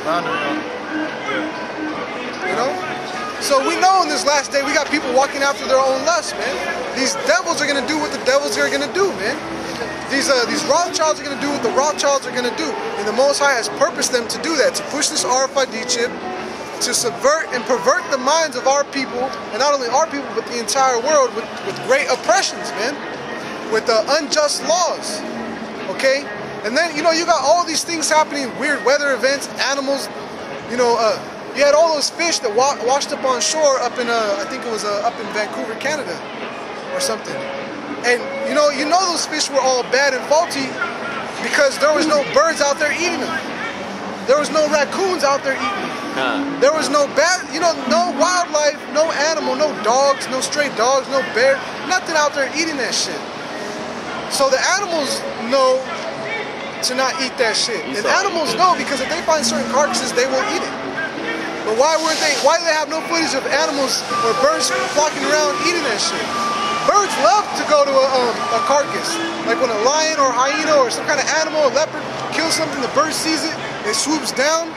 You know? So we know in this last day we got people walking after their own lust, man. These devils are gonna do what the devils are gonna do, man. These Rothschilds are gonna do what the Rothschilds are gonna do. And the Most High has purposed them to do that, to push this RFID chip, to subvert and pervert the minds of our people, and not only our people, but the entire world with great oppressions, man. With unjust laws, okay? And then, you know, you got all these things happening, weird weather events, animals, you know, you had all those fish that washed up on shore up in, I think it was up in Vancouver, Canada, or something. And, you know those fish were all bad and faulty because there was no birds out there eating them. There was no raccoons out there eating them. There was no no wildlife, no animal, no dogs, no stray dogs, no bear, nothing out there eating that shit. So the animals know to not eat that shit. And animals know because if they find certain carcasses, they will eat it. But why do they have no footage of animals or birds flocking around eating that shit? Birds love to go to a carcass. Like when a lion or a hyena or some kind of animal, a leopard, kills something, the bird sees it, it swoops down.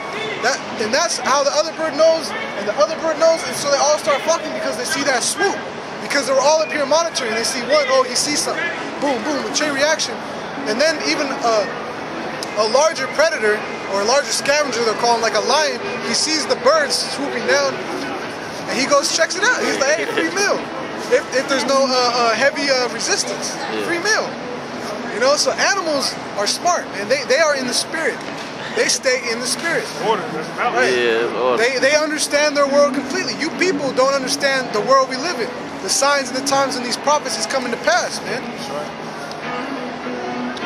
And that's how the other bird knows, and the other bird knows, and so they all start flocking because they see that swoop. Because they're all up here monitoring. They see one, oh, he sees something. Boom, boom, a chain reaction. And then even a larger predator, or a larger scavenger, they'll call him, like a lion, he sees the birds swooping down, and he goes, checks it out. He's like, hey, free meal. If there's no heavy resistance, free meal. You know, so animals are smart, man. They are in the spirit. They stay in the spirit. Order, that's about right. They understand their world completely. You people don't understand the world we live in. The signs and the times and these prophecies coming to pass, man. That's right.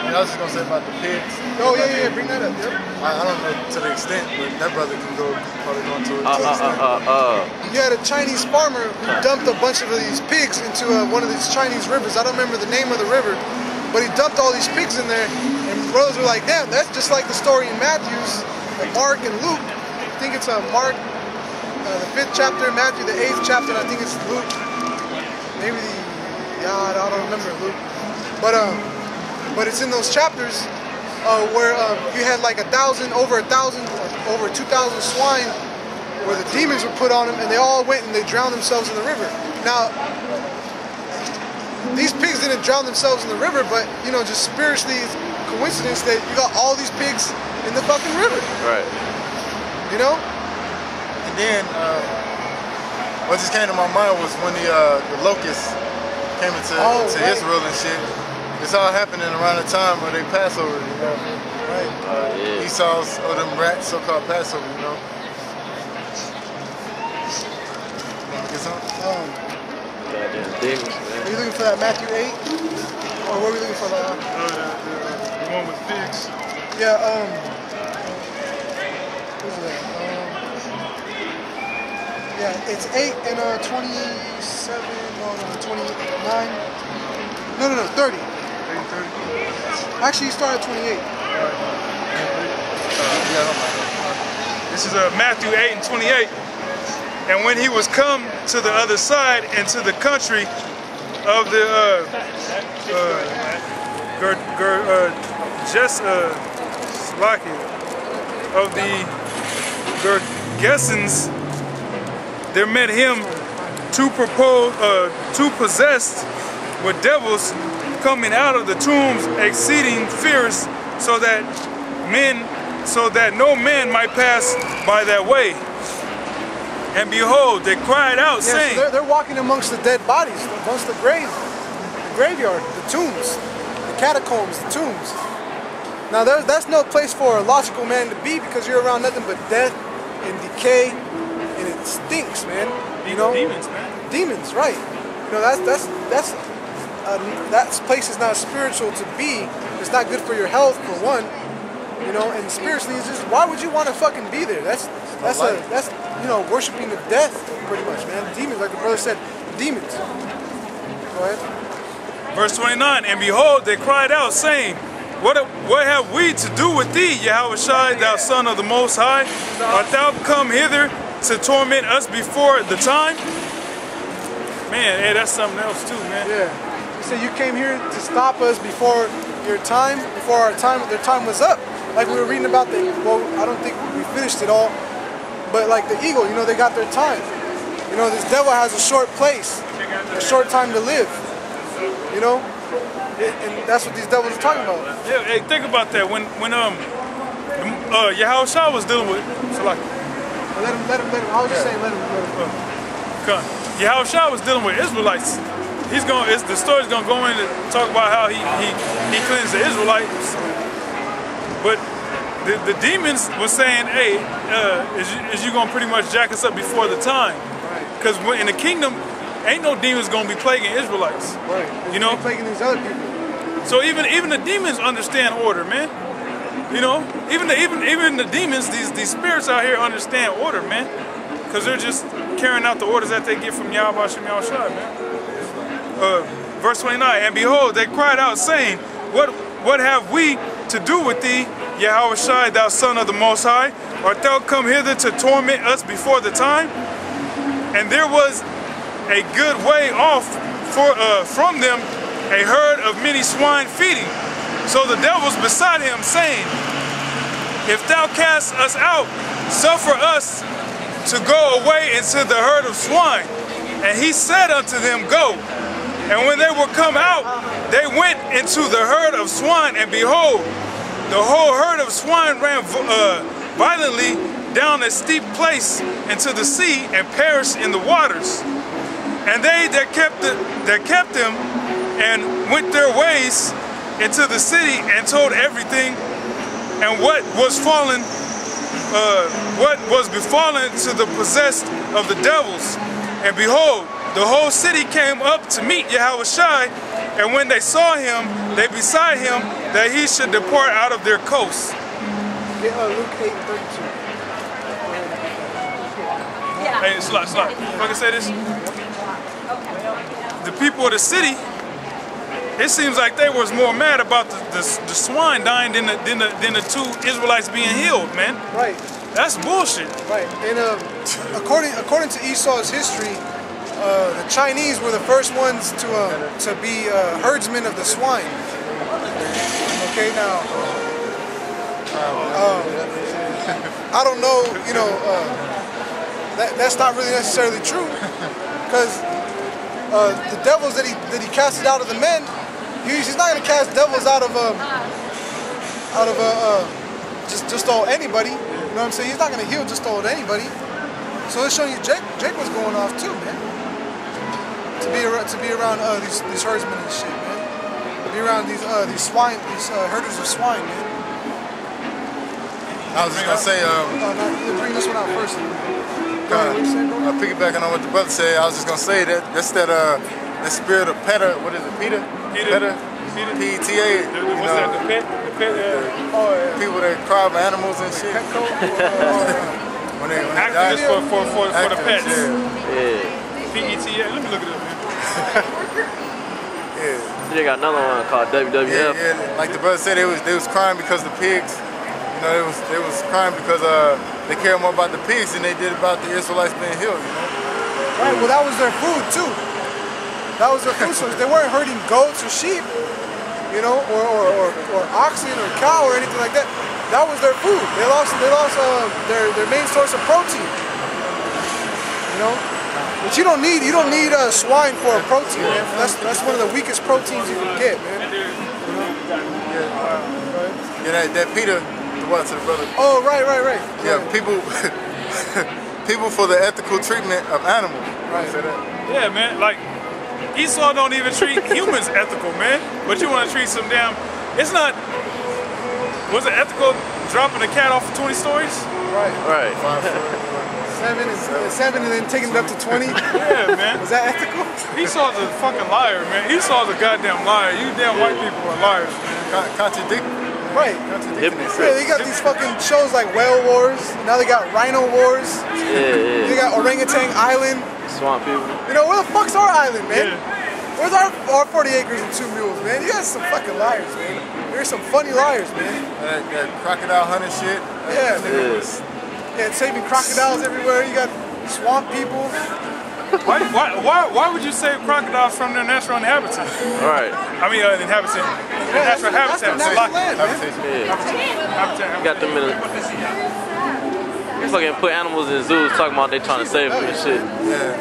And I was just gonna say about the pigs. Oh yeah, bring that up. Yep. I don't know to the extent, but that brother can probably go into it. You had a Chinese farmer who dumped a bunch of these pigs into one of these Chinese rivers. I don't remember the name of the river, but he dumped all these pigs in there, and brothers were like, damn, that's just like the story in Matthew's, Mark and Luke. I think it's Mark, the 5th chapter, Matthew the 8th chapter, and I think it's Luke. Maybe I don't remember Luke. But it's in those chapters where you had like over 2,000 swine where the demons were put on them, and they all went and they drowned themselves in the river. Now, these pigs didn't drown themselves in the river, but, you know, just spiritually, it's coincidence that you got all these pigs in the fucking river. Right. You know? And then, what just came to my mind was when the locusts came into Israel and shit. It's all happening around the time of their Passover, you know? Right. Esau's, or them rats, so-called Passover, you know? Get something? Demons, man. Are you looking for that Matthew 8? Or what are we looking for? The one with pigs. Yeah, what is that? Yeah, it's 8 and 27, no, 29. No, 30. 30. Actually, you started at 28. This is Matthew 8 and 28. And when he was come to the other side into the country of the of the Gergesens, there met him two possessed with devils, coming out of the tombs, exceeding fierce, so that no man might pass by that way. And behold, they cried out, saying, so they're walking amongst the dead bodies, amongst the graveyard, the tombs, the catacombs, the tombs. Now that's no place for a logical man to be, because you're around nothing but death and decay, and it stinks, man. You know, demons, man. Demons, right? You know, that place is not spiritual to be. It's not good for your health, for one. You know, and spiritually, it's just, why would you want to fucking be there? That's you know, worshiping of death, pretty much, man. Demons, like the brother said, demons. Go ahead. Verse 29, and behold, they cried out, saying, What have we to do with thee, Yahushua, thou Son of the Most High? Art thou come hither to torment us before the time? Man, hey, that's something else too, man. Yeah. He said you came here to stop us before your time, before their time was up. like we were reading about well, I don't think we finished it all, but like the eagle, you know, they got their time. You know, this devil has a short place, a short time to live. You know, and that's what these devils are talking about. Yeah, hey, think about that. When Yahushua was dealing with, so like, let him. I was just saying, let him. Yahushua was dealing with Israelites. The story's gonna go in to talk about how he cleansed the Israelites. But the demons were saying, hey, is you gonna pretty much jack us up before the time? Because in the kingdom, ain't no demons gonna be plaguing Israelites. Right. You know, plaguing these other people. So even the demons understand order, man. You know, even the demons, these spirits out here understand order, man. Because they're just carrying out the orders that they get from Yahweh Shem Yahushua, man. Verse 29, and behold, they cried out, saying, What have we to do with thee, Yahushua, thou son of the Most High? Art thou come hither to torment us before the time? And there was a good way off from them a herd of many swine feeding. So the devils beside him, saying, If thou cast us out, suffer us to go away into the herd of swine. And he said unto them, Go. And when they were come out, they went into the herd of swine, and behold, the whole herd of swine ran violently down a steep place into the sea and perished in the waters. And they that kept them and went their ways into the city and told everything and what was befallen to the possessed of the devils. And behold, the whole city came up to meet Yahushua, and when they saw him, they besought him that he should depart out of their coast. Luke 8:32. Hey, slide. If I can say this, the people of the city, it seems like they was more mad about the swine dying than the two Israelites being healed, man. Right. That's bullshit. Right. And according to Esau's history, the Chinese were the first ones to be herdsmen of the swine. Okay, now I don't know, you know, that's not really necessarily true, because the devils that he casted out of the men, he's not going to cast devils out of just old anybody. You know what I'm saying? He's not going to heal just old anybody. So it's showing you Jake was going off too, man. To be around these herdsmen and shit, man. To be around these swine, these herders of swine, man. I was just gonna say, bring this one out first. Piggybacking on what the brother said, I was just gonna say that's that spirit of Peter. What is it, Peter? Peter. P-E-T-A. What's that? The pet? People that cry for animals and shit. when they activists for the pets. Yeah. P-E-T-A. Let me look it up, man. Yeah. They got another one called WWF. Yeah. Like the brother said, they was crying because the pigs. You know, they was crying because they care more about the pigs than they did about the Israelites being healed. You know. Right. Well, that was their food too. That was their food source. They weren't herding goats or sheep, you know, or oxen or cow or anything like that. That was their food. They lost their main source of protein. You know, but you don't need swine for a protein, man. That's one of the weakest proteins you can get, man. Yeah, that Peter, the one to the brother. Oh, right. Yeah, people for the ethical treatment of animals. Right. Yeah, man. Like Esau don't even treat humans ethical, man. But you want to treat some damn. It's not. Was it ethical dropping a cat off of 20 stories? Right. 7 and then taking it up to 20? Yeah, man. Was that ethical? Esau's a fucking liar, man. Esau's a goddamn liar. You damn white people are liars, man. Contradicting. Right. Yeah, they got these fucking shows like Whale Wars. Now they got Rhino Wars. Yeah. They got Orangutan Island. Swamp people. You know, where the fuck's our island, man? Yeah. Where's our 40 acres and 2 mules, man? You guys some fucking liars, man. There's some funny liars, man. That crocodile hunting shit. Yeah, man. Yeah, saving crocodiles everywhere. You got swamp people. Why would you save crocodiles from their natural inhabitants? Right. I mean, inhabitant. Their natural habitat. You got them in a... Fucking put animals in zoos talking about they trying to save them and shit. Yeah.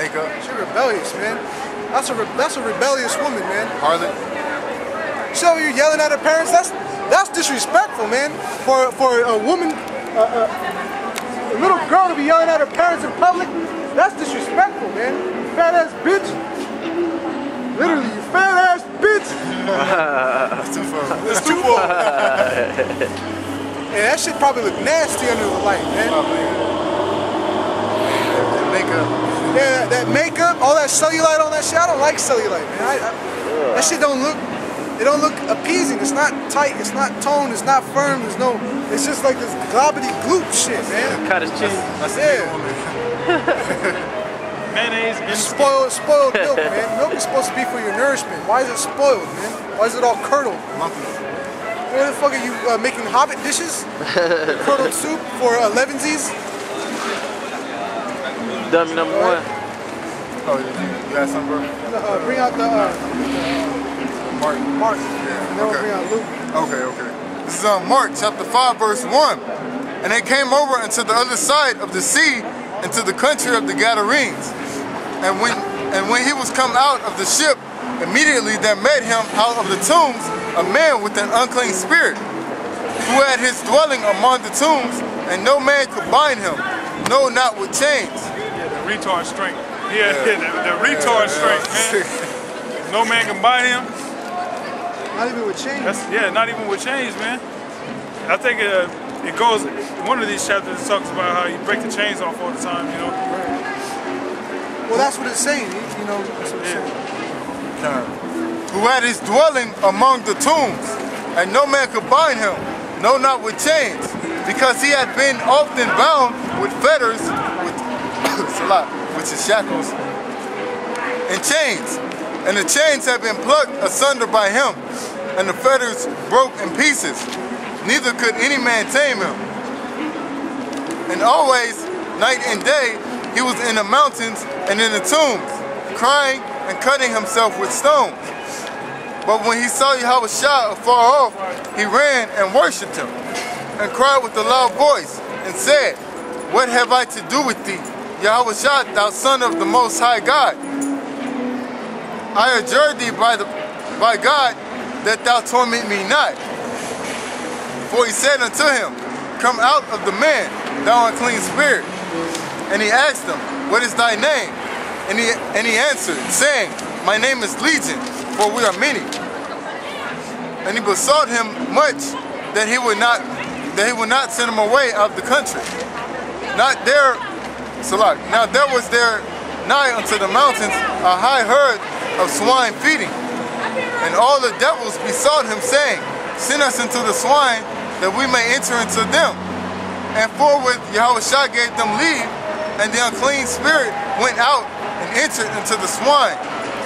Makeup. She's rebellious, man. That's a rebellious woman, man. Harlot. So you're yelling at her parents? That's disrespectful, man. For a woman, a little girl to be yelling at her parents in public, that's disrespectful, man. You fat ass bitch. Literally, you fat ass bitch. That's too far. It's too far. Yeah, that shit probably look nasty under the light, man. That makeup. Yeah, that makeup, all that cellulite on that shit. I don't like cellulite, man. That shit don't look. It don't look appeasing. It's not tight. It's not toned. It's not firm. There's no. It's just like this globbity gloop shit, man. Cottage cheese. That's Mayonnaise and spoiled milk, man. Milk is supposed to be for your nourishment. Why is it spoiled, man? Why is it all curdled? Where the fuck are you making Hobbit dishes? Curdled soup for Levensies? Dummy number one. Oh, you got some, bro? Bring out the Mark. Mark. Yeah. And then we'll bring out Luke. Okay. This is Mark chapter 5 verse 1. And they came over unto the other side of the sea, into the country of the Gadarenes. And when he was come out of the ship, immediately there met him out of the tombs a man with an unclean spirit, who had his dwelling among the tombs, and no man could bind him, no, not with chains. Yeah, the retard strength. Yeah, the retard strength, man. No man can bind him. Not even with chains. Not even with chains, man. I think it goes, one of these chapters talks about how you break the chains off all the time, you know. Well, that's what it's saying, you know. That's what it's saying. Who had his dwelling among the tombs, and no man could bind him, no, not with chains, because he had been often bound with fetters, which is shackles, and chains. And the chains had been plucked asunder by him, and the fetters broke in pieces. Neither could any man tame him. And always, night and day, he was in the mountains and in the tombs, crying and cutting himself with stones. But when he saw Yahushua afar off, he ran and worshipped him, and cried with a loud voice, and said, What have I to do with thee, Yahushua, thou Son of the Most High God? I adjure thee by God that thou torment me not. For he said unto him, Come out of the man, thou unclean spirit. And he asked him, What is thy name? And he answered, saying, My name is Legion, for we are many. And he besought him much that he would not send him away out of the country. Now there was there nigh unto the mountains a high herd of swine feeding. And all the devils besought him, saying, Send us into the swine, that we may enter into them. And forthwith Yahushua gave them leave, and the unclean spirit went out and entered into the swine.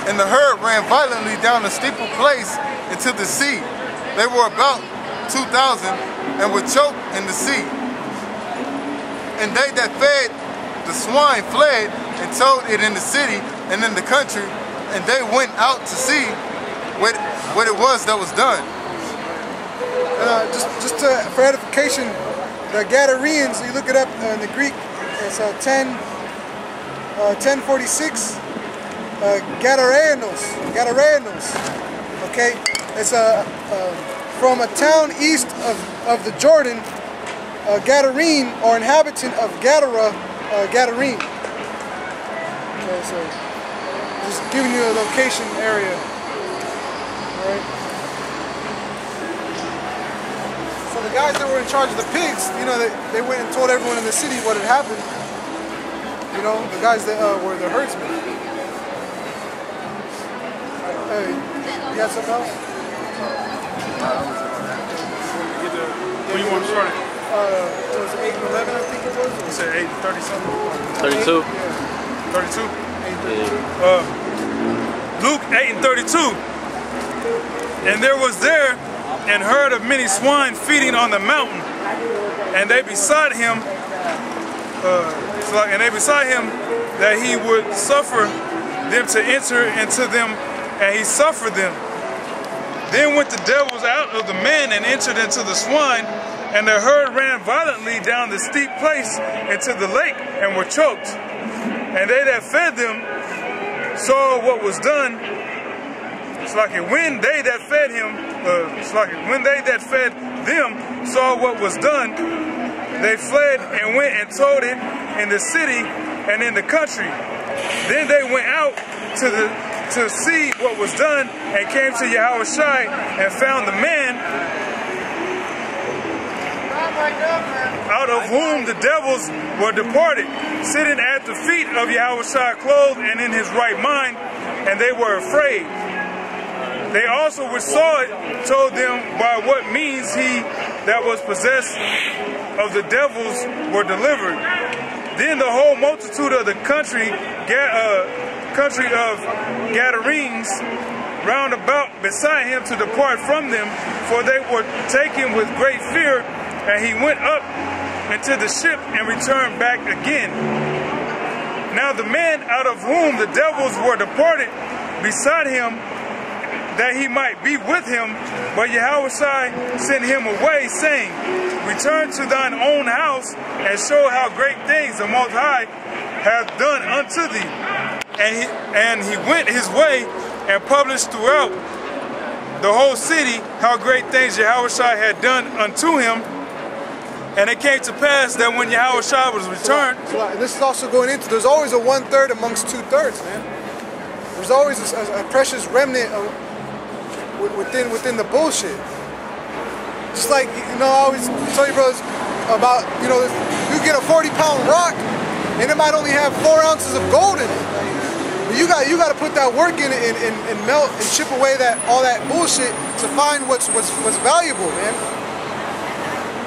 And the herd ran violently down a steeple place into the sea. They were about 2,000, and were choked in the sea. And they that fed the swine fled, and told it in the city and in the country, and they went out to see what it was that was done. Just for edification, the Gadarenes, you look it up in the Greek, it's 1046, Gadarenos, okay? It's from a town east of the Jordan, Gadarene, or inhabitant of Gadara, Gadarene. Okay, so just giving you a location area, all right? So the guys that were in charge of the pigs, you know, they went and told everyone in the city what had happened. You know, the guys that were the herdsmen. Hey, you got something else? When you want to start it? It was 8 and 11, I think it was. You said 8 and 30 something? 32? Yeah. 32? 8 and 32. Luke 8 and 32. And there was there an herd of many swine feeding on the mountain, and they besought him and they besought him that he would suffer them to enter into them, and he suffered them. Then went the devils out of the man and entered into the swine, and the herd ran violently down the steep place into the lake and were choked. And they that fed them saw what was done. It's like when they that fed him, when they that fed them saw what was done, they fled and went and told it in the city and in the country. Then they went out to see what was done, and came to Yahushua and found the man out of whom the devils were departed, sitting at the feet of Yahushua, clothed and in his right mind, and they were afraid. They also which saw it told them by what means he that was possessed of the devils were delivered. Then the whole multitude of the country of Gadarenes round about beside him to depart from them, for they were taken with great fear, and he went up into the ship and returned back again. Now the man out of whom the devils were departed beside him, that he might be with him, but Yahushua sent him away, saying, Return to thine own house, and show how great things the Most High hath done unto thee. And he went his way and published throughout the whole city how great things Yahushua had done unto him. And it came to pass that when Yahushua was returned... And this is also going into, there's always a 1/3 amongst 2/3, man. There's always a precious remnant within the bullshit. Just like, you know, I always tell you brothers about, you know, you get a 40-pound rock and it might only have 4 ounces of gold in it. But you got to put that work in it and melt and chip away all that bullshit to find what's valuable, man.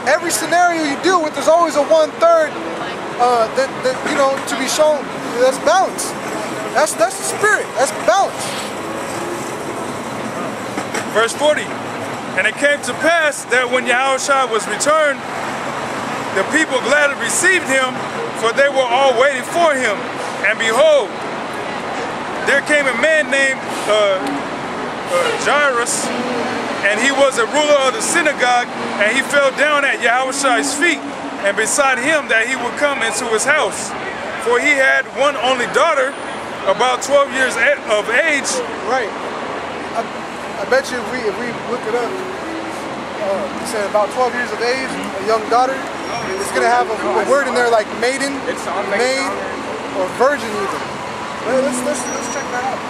Every scenario you deal with, there's always a 1/3 that you know, to be shown. That's balance. That's the spirit. That's balance. Verse 40. And it came to pass that when Yahushua was returned, the people gladly received him, for they were all waiting for him. And behold, there came a man named Jairus, and he was a ruler of the synagogue, and he fell down at Yahushua's feet, and besought him that he would come into his house. For he had one only daughter, about 12 years of age. Right. I bet you if we look it up, it said about 12 years of age, a young daughter. It's going to have a word in there like maiden, maid, or virgin even. Let's check that out.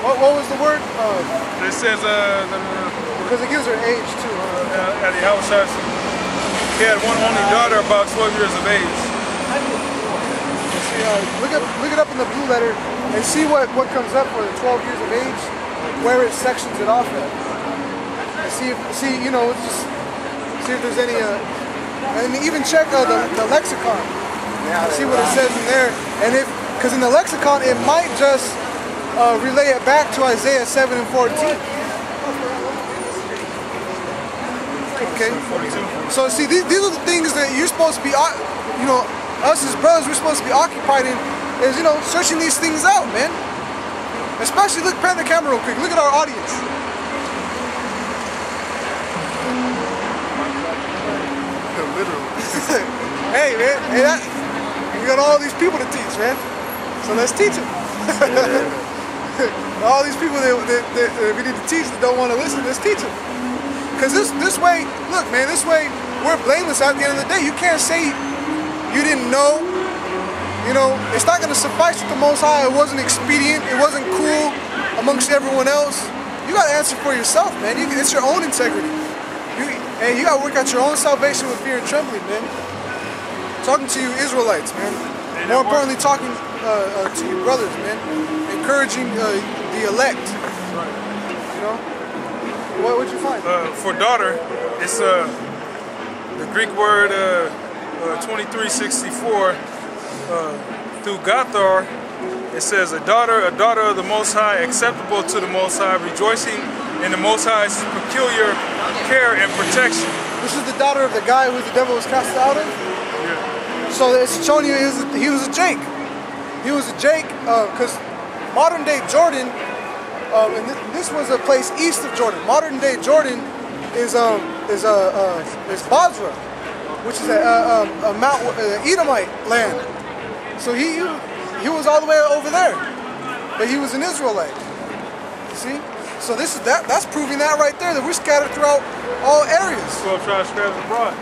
What was the word? It says, because it gives her age too. At the house, he had one only daughter, about 12 years of age. Look it up in the blue letter and see what comes up for the 12 years of age, where it sections it off at. And see you know, just see if there's any and even check the lexicon. See what it says in there, and because in the lexicon it might just relay it back to Isaiah 7 and 14. Okay. So see, these are the things that you're supposed to be, you know, us as brothers, we're supposed to be occupied in, is, you know, searching these things out, man. Especially, look, pan the camera real quick. Look at our audience. Literally. Hey, man. Hey, we got all these people to teach, man. So let's teach them. All these people that we need to teach that don't want to listen, let's teach them. Because this way, look, man, this way we're blameless at the end of the day. You can't say you didn't know. You know, it's not going to suffice with the Most High. It wasn't expedient. It wasn't cool amongst everyone else. You got to answer for yourself, man. It's your own integrity. And you got to work out your own salvation with fear and trembling, man. Talking to you Israelites, man. More importantly, talking to you brothers, man. Encouraging the elect. You know? What'd you find? For daughter, it's the Greek word 2364 through Gathar. It says a daughter of the Most High, acceptable to the Most High, rejoicing in the Most High's peculiar care and protection. This is the daughter of the guy who the devil was cast out of? Yeah. So it's showing you he was a Jake. He was a Jake because modern day Jordan, and this was a place east of Jordan. Modern day Jordan is Basra, which is a Mount Edomite land. So he was all the way over there, but he was an Israelite. You see? So that's proving that right there, that we're scattered throughout all areas. 12 tribes scattered abroad.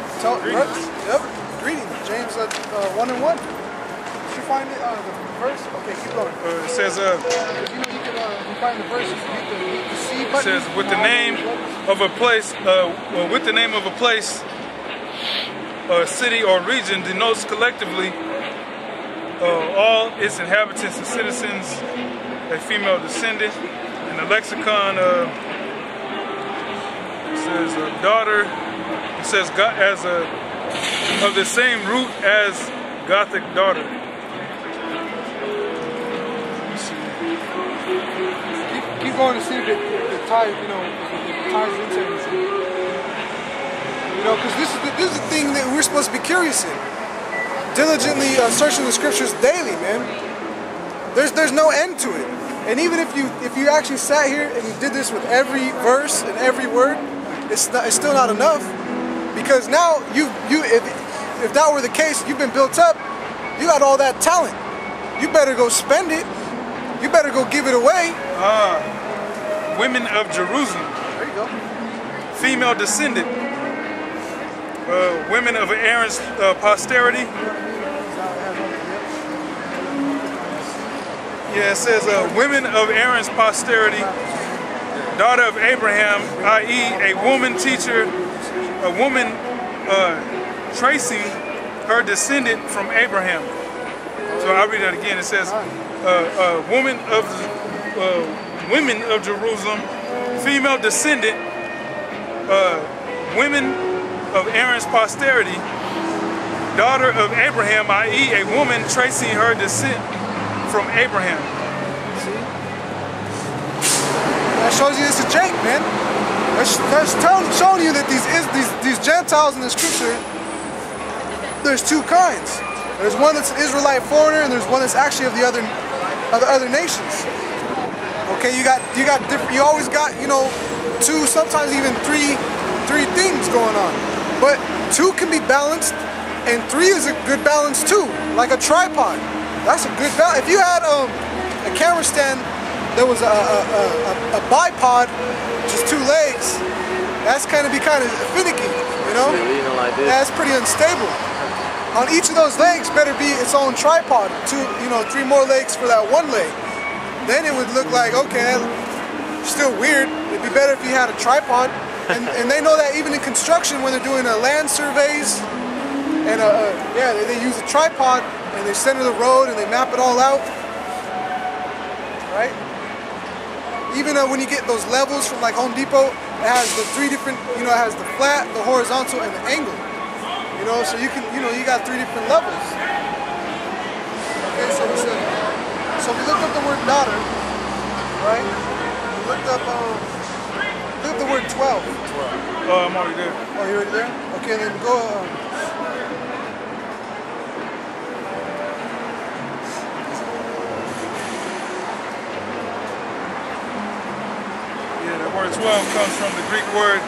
Greetings. Yep. Greetings. James 1:1. Did you find it? The verse? Okay, keep going. It says, You can find the verse. You hit the C button. it says, with the name of a place, with the name of a place, city or region denotes collectively all its inhabitants and citizens, a female descendant. In the lexicon, it says daughter. It says as of the same root as Gothic daughter. Keep going to see if it ties, if it ties into anything. Because this is the thing that we're supposed to be curious in. Diligently searching the scriptures daily, man. There's no end to it. And even if you actually sat here and you did this with every verse and every word, it's still not enough. Because now if that were the case, you've been built up, you got all that talent. You better go spend it. You better go give it away. Women of Jerusalem. There you go. Female descendant. Women of Aaron's posterity. Yeah, it says women of Aaron's posterity, daughter of Abraham, i.e. a woman teacher, a woman tracing her descendant from Abraham. So I'll read that again. It says women of Jerusalem, female descendant, women of Aaron's posterity, daughter of Abraham, i.e. a woman tracing her descent from Abraham. See? That shows you it's a Jake, man. That's showing you that these Gentiles in the scripture, there's two kinds. There's one that's an Israelite foreigner, and there's one that's actually of the other nations. Okay, you always got, two, sometimes even three things going on. But two can be balanced, and three is a good balance too, like a tripod. That's a good balance. If you had a camera stand that was a bipod, just two legs, that's kind of finicky, Like this. That's pretty unstable. On each of those legs better be its own tripod. Three more legs for that one leg. Then it would look like, okay, still weird. It'd be better if you had a tripod. And they know that even in construction, when they're doing land surveys, and they use a tripod and they center the road and they map it all out, right? Even when you get those levels from like Home Depot, it has the three different, it has the flat, the horizontal, and the angle. So you can, you got three different levels. Okay, so we looked up the word daughter, right? We looked up the word 12. Oh, I'm already there. Oh, you're already there? Okay, then go. Yeah, the word 12 comes from the Greek word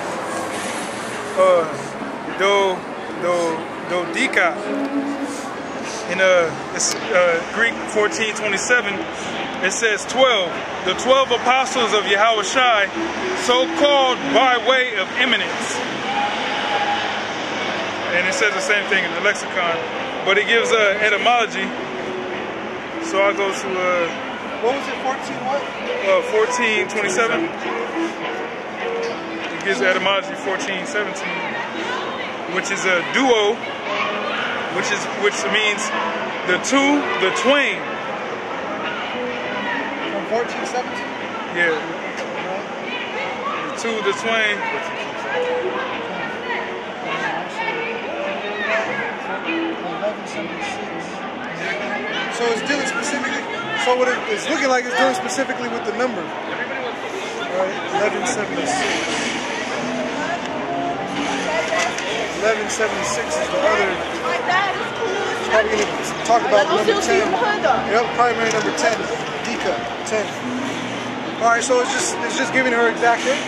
dodika. In it's Greek 14:27, it says 12. The 12 apostles of Yahushai, so called by way of eminence. And it says the same thing in the lexicon, but it gives etymology. So I'll go to what was it? 14 what? 14:27. It gives etymology 14:17, which is a duo, which means the two, the twain. From 14:17? Yeah. The two, the twain. 1176. So it's dealing specifically. So what it's looking like it's dealing specifically with the number. Alright, 1176. 1176 is the other. probably going to talk about number 10. Yep, primary number 10, Dika, 10. All right, so it's just giving her exact date.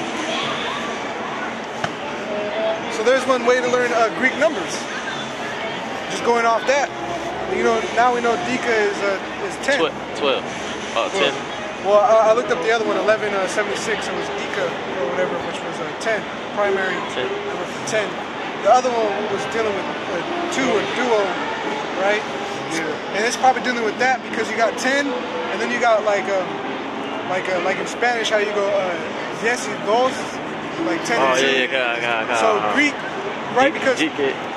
So there's one way to learn Greek numbers. Just going off that, you know, now we know Dika is 10. 12. Oh, 10. Well, I looked up the other one, 1176. It was Dika or whatever, which was 10. Primary 10. number for 10. The other one was dealing with 2 or duo, right? Yeah. And it's probably dealing with that because you got 10, and then you got like in Spanish how you go 10 y 2, like 10 and 2. Yeah. So Greek, right? Because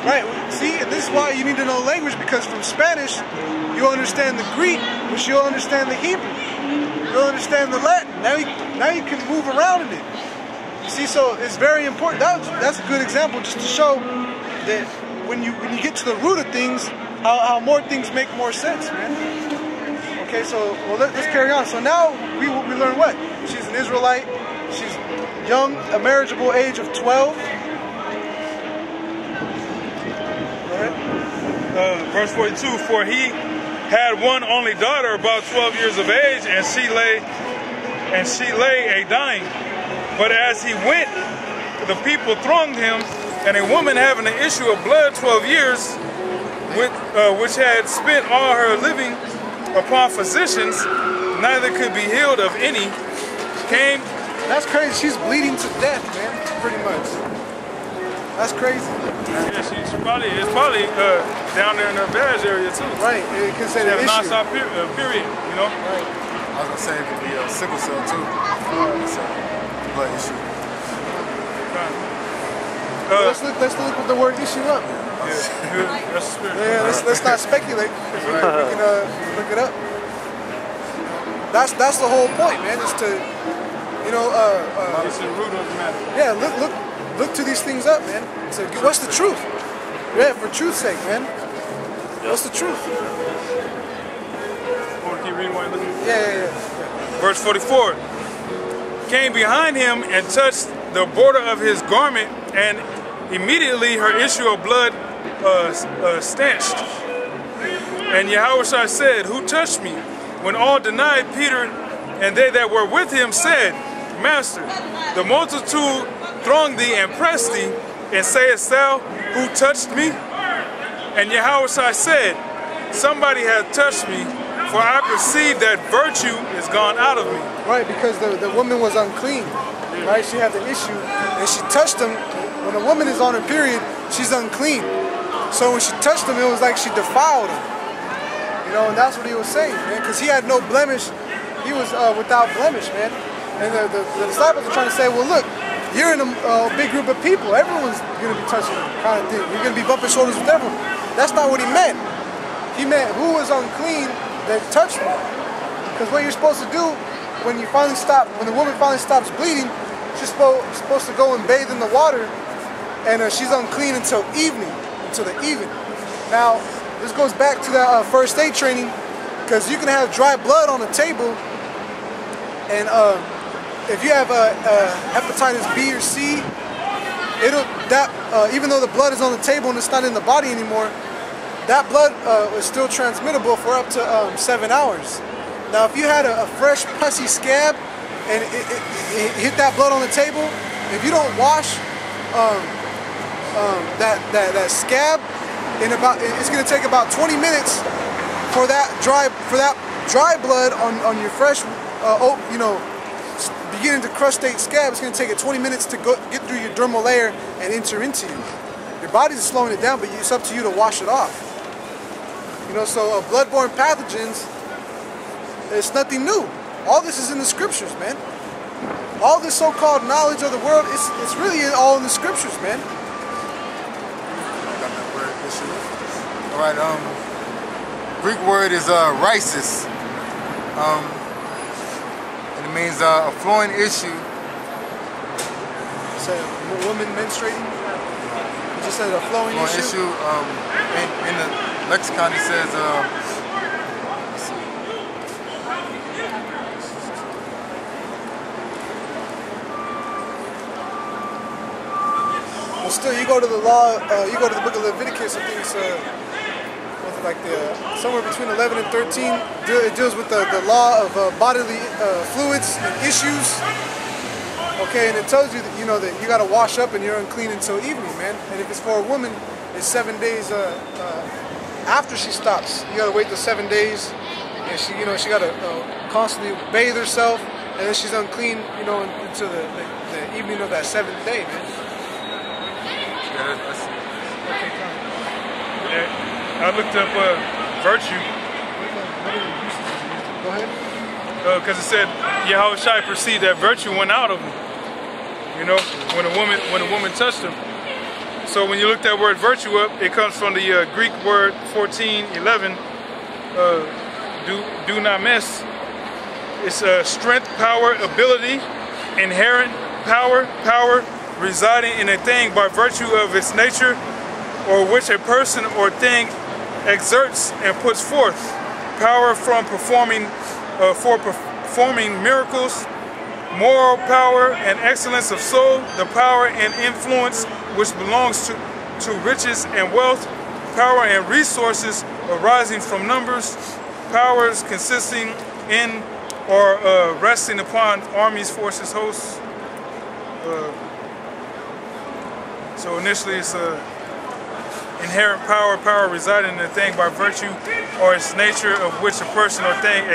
right. See, and this is why you need to know language, because from Spanish you'll understand the Greek, which you'll understand the Hebrew. You'll understand the Latin. Now you can move around in it. You see, so it's very important. That's a good example just to show that when you get to the root of things, how more things make more sense, man. Okay, so well, let's carry on. So now we learn what? She's an Israelite. She's young, a marriageable age of 12. All right. Verse 42, for he had one only daughter about 12 years of age, and she lay a dying. But as he went, the people thronged him, and a woman having an issue of blood 12 years, which had spent all her living upon physicians, neither could be healed of any, came. That's crazy. She's bleeding to death, man. Pretty much. That's crazy. Yeah, it's probably down there in her badge area too. Right. It can say that issue. Non-stop period, you know. Right. I was gonna say it could be a sickle cell too. It's a blood issue. Let's look with the word issue up. Yeah, that's the spirit. Yeah, let's not speculate. We can look it up. That's the whole point, man. Is to, you know, it's the root of the matter. Yeah, look to these things up, man. So what's the truth? Yeah, for truth's sake, man. What's the truth? Want to keep reading while you're looking? Yeah. Verse 44. Came behind him and touched the border of his garment, and immediately her issue of blood stanched. And Yahushua said, who touched me? When all denied, Peter and they that were with him said, Master, the multitude thronged thee and pressed thee, and sayest thou, who touched me? And Yahushua said, somebody hath touched me, for I perceive that virtue is gone out of me. Right, because the woman was unclean. Right, she had the issue, and she touched him. When a woman is on her period, she's unclean. So when she touched him, it was like she defiled him. You know, and that's what he was saying, man, because he had no blemish. He was without blemish, man. And the disciples are trying to say, well, look, you're in a big group of people. Everyone's going to be touching him, kind of thing. You're going to be bumping shoulders with everyone. That's not what he meant. He meant who was unclean that touched me. Because what you're supposed to do when the woman finally stops bleeding, she's supposed to go and bathe in the water, and she's unclean until the evening. Now, this goes back to that first aid training, because you can have dry blood on the table, and if you have hepatitis B or C, even though the blood is on the table and it's not in the body anymore, that blood is still transmittable for up to 7 hours. Now, if you had a fresh pussy scab and it hit that blood on the table, if you don't wash that scab, it's going to take about 20 minutes for that dry blood on your fresh, beginning to crustate scab. It's going to take it 20 minutes to get through your dermal layer and enter into you. Your body's slowing it down, but it's up to you to wash it off. You know, so bloodborne pathogens, it's nothing new. All this is in the scriptures, man. All this so-called knowledge of the world, it's really all in the scriptures, man. Got that word issue. All right, Greek word is rhisis. And it means a flowing issue. It's a woman menstruating. It just says a flowing issue. In the lexicon it says well, still, you go to the law, you go to the book of Leviticus, I think it's like somewhere between 11 and 13. It deals with the law of bodily fluids and issues. Okay, and it tells you that that you got to wash up and you're unclean until evening, man. And if it's for a woman, it's 7 days after she stops. You got to wait the 7 days, and she got to constantly bathe herself, and then she's unclean, until the evening of that 7th day, man. Yeah, I looked up virtue. Go ahead. Because it said Yahushua perceived that virtue went out of him. When a woman touched him. So when you look that word virtue up, it comes from the Greek word 14:11. Dunamis. It's strength, power, ability, inherent power residing in a thing by virtue of its nature, or which a person or thing exerts and puts forth. Power from performing miracles, moral power and excellence of soul, the power and influence which belongs to riches and wealth, power and resources arising from numbers, powers consisting in or resting upon armies, forces, hosts. So initially it's inherent power residing in a thing by virtue or its nature of which a person or thing